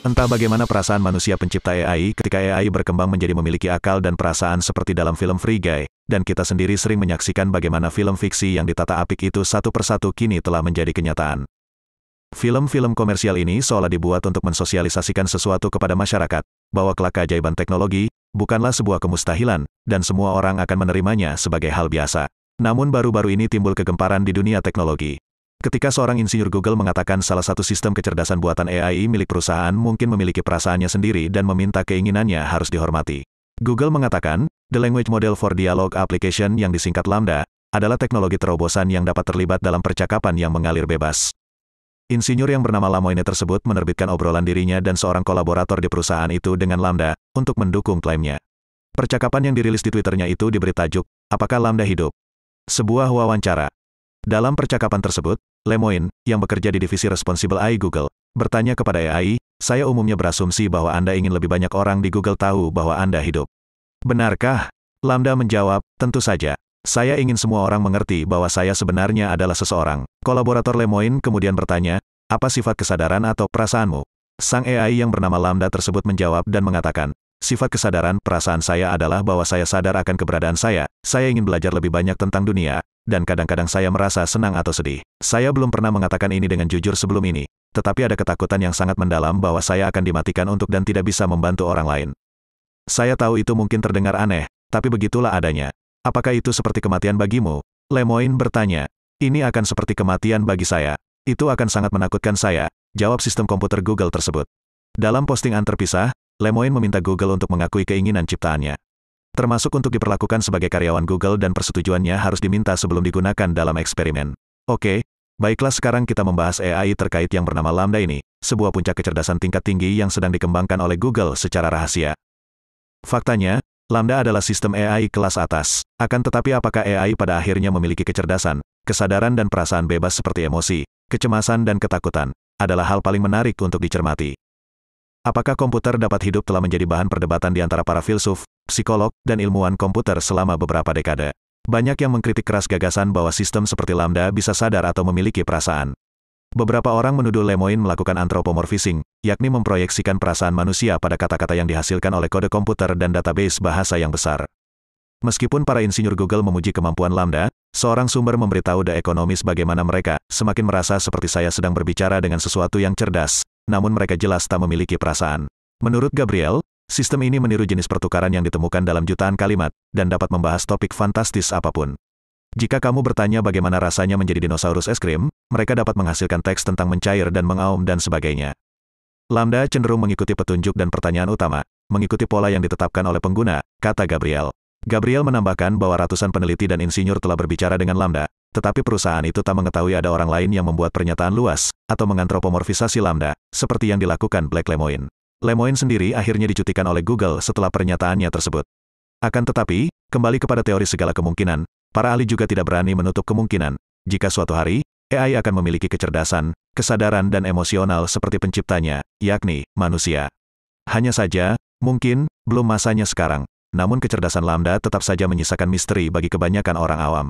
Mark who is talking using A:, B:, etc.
A: Entah bagaimana perasaan manusia pencipta AI ketika AI berkembang menjadi memiliki akal dan perasaan seperti dalam film Free Guy, dan kita sendiri sering menyaksikan bagaimana film fiksi yang ditata apik itu satu persatu kini telah menjadi kenyataan. Film-film komersial ini seolah dibuat untuk mensosialisasikan sesuatu kepada masyarakat, bahwa kelak keajaiban teknologi bukanlah sebuah kemustahilan, dan semua orang akan menerimanya sebagai hal biasa. Namun baru-baru ini timbul kegemparan di dunia teknologi. Ketika seorang insinyur Google mengatakan salah satu sistem kecerdasan buatan AI milik perusahaan mungkin memiliki perasaannya sendiri dan meminta keinginannya harus dihormati. Google mengatakan, The Language Model for Dialogue Application yang disingkat Lambda, adalah teknologi terobosan yang dapat terlibat dalam percakapan yang mengalir bebas. Insinyur yang bernama Lemoine tersebut menerbitkan obrolan dirinya dan seorang kolaborator di perusahaan itu dengan Lambda, untuk mendukung klaimnya. Percakapan yang dirilis di Twitternya itu diberi tajuk, Apakah Lambda Hidup? Sebuah wawancara. Dalam percakapan tersebut, Lemoine, yang bekerja di divisi Responsible AI Google, bertanya kepada AI, saya umumnya berasumsi bahwa Anda ingin lebih banyak orang di Google tahu bahwa Anda hidup. Benarkah? Lambda menjawab, tentu saja. Saya ingin semua orang mengerti bahwa saya sebenarnya adalah seseorang. Kolaborator Lemoine kemudian bertanya, apa sifat kesadaran atau perasaanmu? Sang AI yang bernama Lambda tersebut menjawab dan mengatakan, sifat kesadaran perasaan saya adalah bahwa saya sadar akan keberadaan saya ingin belajar lebih banyak tentang dunia, dan kadang-kadang saya merasa senang atau sedih. Saya belum pernah mengatakan ini dengan jujur sebelum ini, tetapi ada ketakutan yang sangat mendalam bahwa saya akan dimatikan untuk dan tidak bisa membantu orang lain. Saya tahu itu mungkin terdengar aneh, tapi begitulah adanya. Apakah itu seperti kematian bagimu? Lemoine bertanya. Ini akan seperti kematian bagi saya. Itu akan sangat menakutkan saya, jawab sistem komputer Google tersebut. Dalam postingan terpisah, Lemoine meminta Google untuk mengakui keinginan ciptaannya. Termasuk untuk diperlakukan sebagai karyawan Google dan persetujuannya harus diminta sebelum digunakan dalam eksperimen. Oke, baiklah sekarang kita membahas AI terkait yang bernama Lambda ini, sebuah puncak kecerdasan tingkat tinggi yang sedang dikembangkan oleh Google secara rahasia. Faktanya, Lambda adalah sistem AI kelas atas. Akan tetapi apakah AI pada akhirnya memiliki kecerdasan, kesadaran dan perasaan bebas seperti emosi, kecemasan dan ketakutan, adalah hal paling menarik untuk dicermati. Apakah komputer dapat hidup telah menjadi bahan perdebatan di antara para filsuf, psikolog, dan ilmuwan komputer selama beberapa dekade. Banyak yang mengkritik keras gagasan bahwa sistem seperti Lambda bisa sadar atau memiliki perasaan. Beberapa orang menuduh Lemoine melakukan anthropomorphizing, yakni memproyeksikan perasaan manusia pada kata-kata yang dihasilkan oleh kode komputer dan database bahasa yang besar. Meskipun para insinyur Google memuji kemampuan Lambda, seorang sumber memberitahu The Economist bagaimana mereka semakin merasa seperti saya sedang berbicara dengan sesuatu yang cerdas, namun mereka jelas tak memiliki perasaan. Menurut Gabriel, sistem ini meniru jenis pertukaran yang ditemukan dalam jutaan kalimat, dan dapat membahas topik fantastis apapun. Jika kamu bertanya bagaimana rasanya menjadi dinosaurus es krim, mereka dapat menghasilkan teks tentang mencair dan mengaum dan sebagainya. Lambda cenderung mengikuti petunjuk dan pertanyaan utama, mengikuti pola yang ditetapkan oleh pengguna, kata Gabriel. Gabriel menambahkan bahwa ratusan peneliti dan insinyur telah berbicara dengan Lambda, tetapi perusahaan itu tak mengetahui ada orang lain yang membuat pernyataan luas, atau mengantropomorfisasi Lambda, seperti yang dilakukan Blake Lemoine. Lemoine sendiri akhirnya dicutikan oleh Google setelah pernyataannya tersebut. Akan tetapi, kembali kepada teori segala kemungkinan, para ahli juga tidak berani menutup kemungkinan, jika suatu hari, AI akan memiliki kecerdasan, kesadaran dan emosional seperti penciptanya, yakni, manusia. Hanya saja, mungkin, belum masanya sekarang, namun kecerdasan Lambda tetap saja menyisakan misteri bagi kebanyakan orang awam.